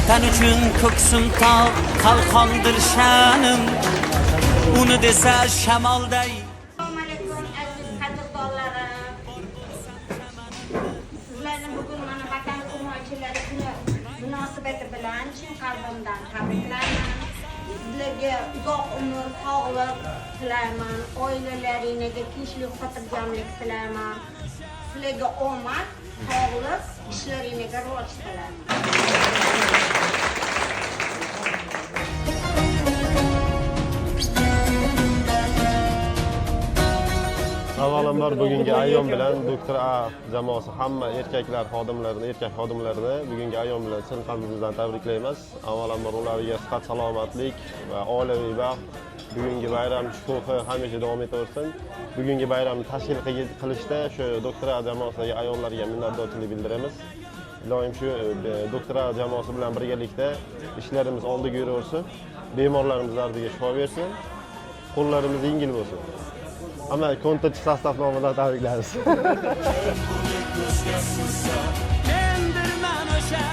Vatan uchun ko'ksim tog' qalqondir sha'nim, uni desa shamolday. Assalomu alaykum aziz qadrdonlarim. Sizlarni bugun mana Vatan himoyachilari kuni munosabati bilan chin qalbimdan tabriklayman. Sizlarga uzoq umr, sog'lik tilayman. Oilalaringizga tinchlik, xotirjamlik tilayman. Sizlarga omad, sog'lik, ishlaringizga rivoj tilayman. Avvalambor bugungi ayyom bilan Doktor A jamoasi hamma erkak xodimlarini bugungi ayyom bilan chin qalbimizdan tabriklaymiz. Avvalambor ularga sihat, salomatlik va oilaviy baxt, bugungi bayram shukuhi hamisha davom etaversin. Bugungi bayramni tashkil qilishda shu Doktor A jamoasiga ayollarga minnatdorchilik bildiramiz. Iloyim shu Doktor A jamoasi bilan birgalikda ishlarimiz oldiga yuraversin, bemorlarimiz dardiga shifo bersin, qo'llarimiz yengil bo'lsin. Ama kontaktchi sostav nomidan tabriklaymiz. Kendirman o'sha